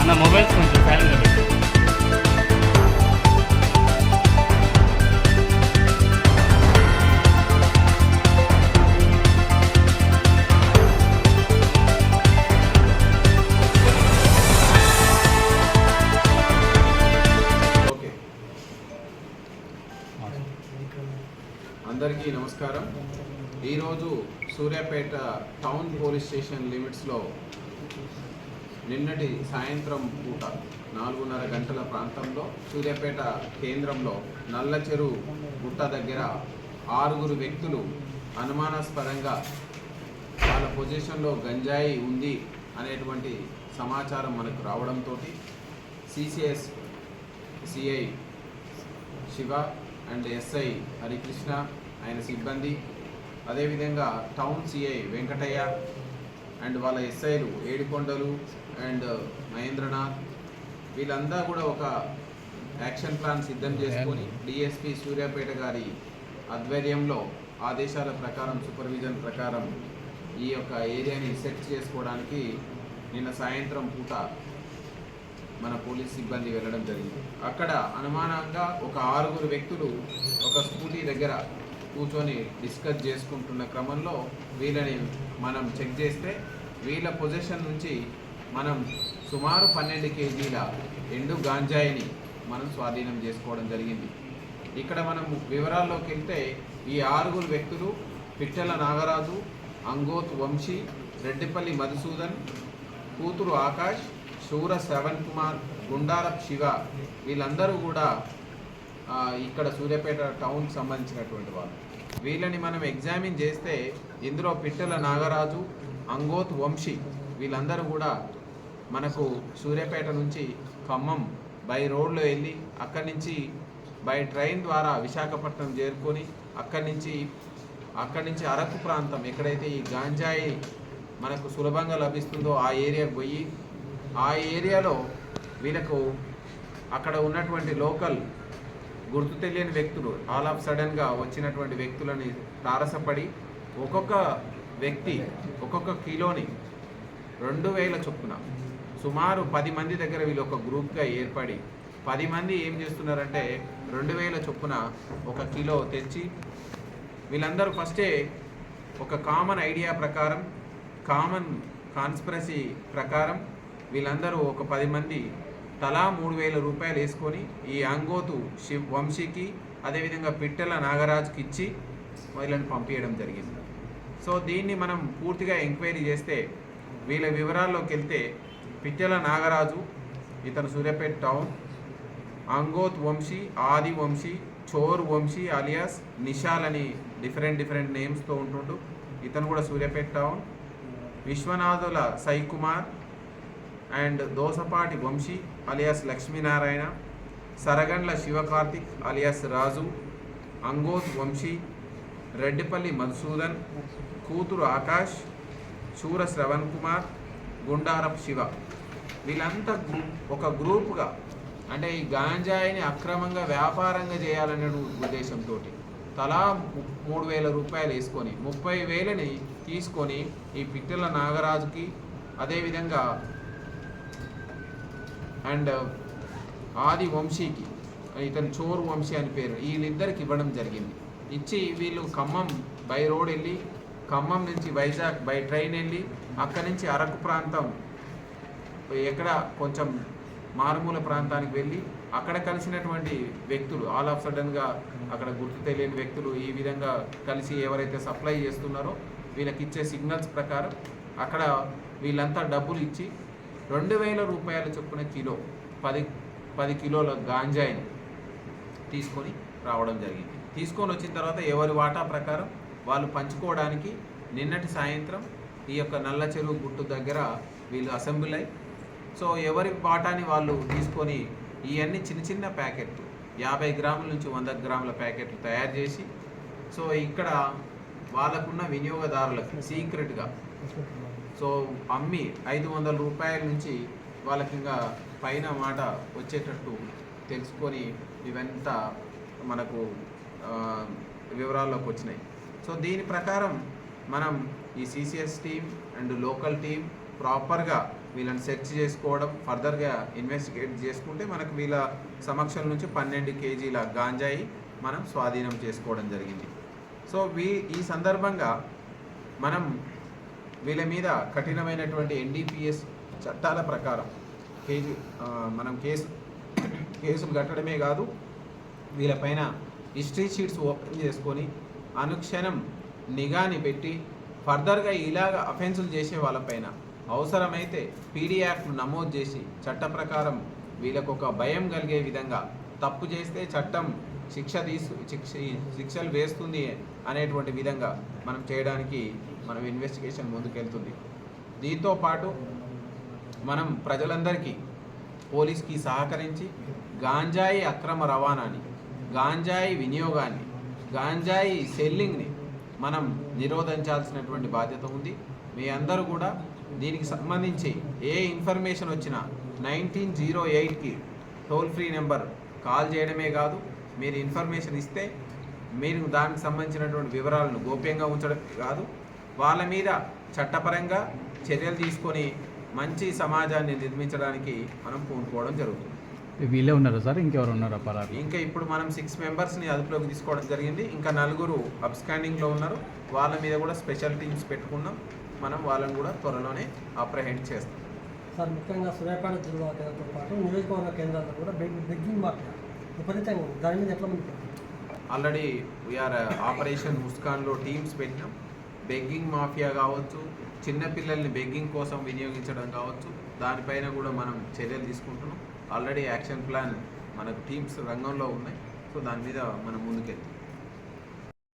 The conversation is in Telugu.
నా మొబైల్స్ కొంచెం సైలెంట్గా పెట్టు. ఓకే, అందరికీ నమస్కారం. ఈరోజు సూర్యాపేట టౌన్ పోలీస్ స్టేషన్ లిమిట్స్లో నిన్నటి సాయంత్రం పూట 4:30 గంటల ప్రాంతంలో సూర్యాపేట కేంద్రంలో నల్లచెరు గుట్ట దగ్గర 6 వ్యక్తులు అనుమానాస్పదంగా వాళ్ళ పొజిషన్లో గంజాయి ఉంది అనేటువంటి సమాచారం మనకు రావడంతో CCS CI Shiva and SI Harikrishna ఆయన సిబ్బంది, అదేవిధంగా టౌన్ సిఐ వెంకటయ్య అండ్ వాళ్ళ ఎస్ఐలు ఏడుకొండలు అండ్ మహేంద్రనాథ్, వీళ్ళంతా కూడా ఒక యాక్షన్ ప్లాన్ సిద్ధం చేసుకొని డిఎస్పి సూర్యాపేట గారి ఆధ్వర్యంలో ఆదేశాల ప్రకారం, సూపర్విజన్ ప్రకారం ఈ యొక్క ఏరియాని సెట్ చేసుకోవడానికి నిన్న సాయంత్రం పూట మన పోలీస్ సిబ్బంది వెళ్ళడం జరిగింది. అక్కడ అనుమానంగా ఒక 6 వ్యక్తులు ఒక స్కూటీ దగ్గర కూర్చొని డిస్కస్ చేసుకుంటున్న క్రమంలో వీళ్ళని మనం చెక్ చేస్తే వీళ్ళ పొజిషన్ నుంచి మనం సుమారు 12 కేజీల ఎండు గాంజాయిని మనం స్వాధీనం చేసుకోవడం జరిగింది. ఇక్కడ మనం వివరాల్లోకి వెళ్తే ఈ 6 వ్యక్తులు పిట్టల నాగరాజు, అంగోత్ వంశీ, రెడ్డిపల్లి మధుసూదన్, కూతురు ఆకాష్, శూర శ్రవణ్ కుమార్, గుండారప్ శివ, వీళ్ళందరూ కూడా ఇక్కడ సూర్యాపేట టౌన్కి సంబంధించినటువంటి వాళ్ళు. వీళ్ళని మనం ఎగ్జామిన్ చేస్తే ఇందులో పిట్టల నాగరాజు, అంగోత్ వంశీ వీళ్ళందరూ కూడా మనకు సూర్యాపేట నుంచి ఖమ్మం బై రోడ్లో వెళ్ళి అక్కడి నుంచి బై ట్రైన్ ద్వారా విశాఖపట్నం చేరుకొని అక్కడి నుంచి అరకు ప్రాంతం ఎక్కడైతే ఈ గాంజాయి మనకు సులభంగా లభిస్తుందో ఆ ఏరియాకు పోయి ఆ ఏరియాలో వీళ్ళకు అక్కడ ఉన్నటువంటి లోకల్ గుర్తు తెలియని వ్యక్తులు ఆల్ ఆఫ్ సడన్గా వచ్చినటువంటి వ్యక్తులని తారసపడి ఒక్కొక్క వ్యక్తి ఒక్కొక్క కిలోని 2000 చొప్పున సుమారు 10 మంది దగ్గర వీళ్ళు ఒక గ్రూప్గా ఏర్పడి 10 మంది ఏం చేస్తున్నారంటే 2000 చొప్పున ఒక కిలో తెచ్చి వీళ్ళందరూ ఫస్టే ఒక కామన్ ఐడియా ప్రకారం, కామన్ కాన్స్పిరసీ ప్రకారం వీళ్ళందరూ ఒక 10 మంది తలా 3000 రూపాయలు వేసుకొని ఈ అంగోతు వంశీకి అదేవిధంగా పిట్టల నాగరాజుకి ఇచ్చి వీళ్ళని పంపించడం జరిగింది. సో దీన్ని మనం పూర్తిగా ఎంక్వైరీ చేస్తే వీళ్ళ వివరాల్లోకి వెళ్తే పిట్టల నాగరాజు ఇతను సూర్యాపేట టౌన్, అంగోత్ వంశీ, ఆది వంశీ, చోర్ వంశీ అలియాస్ నిషాల్ అని డిఫరెంట్ నేమ్స్తో ఉంటుండు, ఇతను కూడా Suryapet town, Vishwanathula Sai Kumar and Dosapati Vamshi alias Lakshminarayana, Saragandla Sivakarthik alias Raju, Angoth Vamshi, Reddypalli Madhusudan, కూతురు ఆకాష్, శూర శ్రవణ్ కుమార్, గుండారప్ శివ, వీళ్ళంతా ఒక గ్రూప్గా అంటే ఈ గాంజాయిని అక్రమంగా వ్యాపారంగా చేయాలనే ఉద్దేశంతో తలా 3000 రూపాయలు వేసుకొని 30,000ని తీసుకొని ఈ పిట్టల నాగరాజుకి అదేవిధంగా అండ్ ఆది వంశీకి, ఇతను చోరు వంశీ అని పేరు, వీళ్ళిద్దరికి ఇవ్వడం జరిగింది. ఇచ్చి వీళ్ళు ఖమ్మం బై రోడ్ వెళ్ళి ఖమ్మం నుంచి వైజాగ్ బై ట్రైన్ వెళ్ళి అక్కడి నుంచి అరకు ప్రాంతం ఎక్కడ కొంచెం మారుమూల ప్రాంతానికి వెళ్ళి అక్కడ కలిసినటువంటి వ్యక్తులు ఆల్ ఆఫ్ సడన్గా అక్కడ గుర్తు తెలియని వ్యక్తులు ఈ విధంగా కలిసి ఎవరైతే సప్లై చేస్తున్నారో వీళ్ళకి ఇచ్చే సిగ్నల్స్ ప్రకారం అక్కడ వీళ్ళంతా డబ్బులు ఇచ్చి 2000 రూపాయల చొప్పున కిలో 10 కిలోల గాంజాయిని తీసుకొని రావడం జరిగింది. తీసుకొని వచ్చిన తర్వాత ఎవరి వాటా ప్రకారం వాళ్ళు పంచుకోవడానికి నిన్నటి సాయంత్రం ఈ యొక్క నల్ల చెరువు గుట్టు దగ్గర వీళ్ళు అసెంబ్లీ అయ్యి సో ఎవరి వాటాని వాళ్ళు తీసుకొని ఇవన్నీ చిన్న ప్యాకెట్లు 50 గ్రాముల నుంచి 100 గ్రాముల ప్యాకెట్లు తయారు చేసి సో ఇక్కడ వాళ్ళకున్న వినియోగదారులకు సీక్రెట్గా సో అమ్మి 500 రూపాయల నుంచి వాళ్ళకి ఇంకా పైన మాట వచ్చేటట్టు తెలుసుకొని ఇవంతా మనకు వివరాల్లోకి వచ్చినాయి. సో దీని ప్రకారం మనం ఈ CCS team and local team ప్రాపర్గా వీళ్ళని సెర్చ్ చేసుకోవడం, ఫర్దర్గా ఇన్వెస్టిగేట్ చేసుకుంటే మనకు వీళ్ళ సమక్షం నుంచి 12 కేజీల గాంజాయి మనం స్వాధీనం చేసుకోవడం జరిగింది. సో ఈ సందర్భంగా మనం వీళ్ళ మీద కఠినమైనటువంటి NDPS చట్టాల ప్రకారం మనం కేసులు కట్టడమే కాదు, వీళ్ళపైన హిస్టరీ షీట్స్ ఓపెన్ చేసుకొని అనుక్షణం నిఘాని పెట్టి ఫర్దర్గా ఇలాగ అఫెన్సులు చేసే వాళ్ళపైన అవసరమైతే PD యాక్ట్ను నమోదు చేసి చట్ట ప్రకారం వీళ్ళకు ఒక భయం కలిగే విధంగా, తప్పు చేస్తే చట్టం శిక్షలు వేస్తుంది అనేటువంటి విధంగా మనం చేయడానికి మనం ఇన్వెస్టిగేషన్ ముందుకెళ్తుంది. దీంతో పాటు మనం ప్రజలందరికీ పోలీస్కి సహకరించి గాంజాయి అక్రమ రవాణాని, గాంజాయి వినియోగాన్ని, గాంజాయి సెల్లింగ్ని మనం నిరోధించాల్సినటువంటి బాధ్యత ఉంది. మీ అందరూ కూడా దీనికి సంబంధించి ఏ ఇన్ఫర్మేషన్ వచ్చినా 1908కి టోల్ ఫ్రీ నెంబర్ కాల్ చేయడమే కాదు, మీరు ఇన్ఫర్మేషన్ ఇస్తే మీరు దానికి సంబంధించినటువంటి వివరాలను గోప్యంగా ఉంచడం కాదు, వాళ్ళ మీద చట్టపరంగా చర్యలు తీసుకొని మంచి సమాజాన్ని నిర్మించడానికి మనం పూనుకోవడం జరుగుతుంది. వీళ్ళే ఉన్నారా సార్, ఇంకెవరు ఉన్నారా పరారు? ఇంకా ఇప్పుడు మనం 6 మెంబర్స్ని అదుపులోకి తీసుకోవడం జరిగింది. ఇంకా 4 అబ్స్కాండింగ్లో ఉన్నారు. వాళ్ళ మీద కూడా స్పెషల్ టీమ్స్ పెట్టుకున్నాం. మనం వాళ్ళని కూడా త్వరలోనే అప్రహెండ్ చేస్తాం. సార్, ముఖ్యంగా సూర్యాపేట జిల్లా కేంద్రంతో పాటు నియోజకవర్గ కేంద్రాల్లో కూడా బెగ్గింగ్ మాఫియా విపరీతంగా ఉంది. దాని మీద ఎట్లా ఉంది? ఆల్రెడీ వీఆర్ ఆపరేషన్ ముస్కాన్లో టీమ్స్ పెట్టినాం. బెగ్గింగ్ మాఫియా కావచ్చు, చిన్నపిల్లల్ని బెగ్గింగ్ కోసం వినియోగించడం కావచ్చు, దానిపైన కూడా మనం చర్యలు తీసుకుంటున్నాం. ఆల్రెడీ యాక్షన్ ప్లాన్ మనకు టీమ్స్ రంగంలో ఉన్నాయి. సో దాని మీద మనం ముందుకెళ్తాం.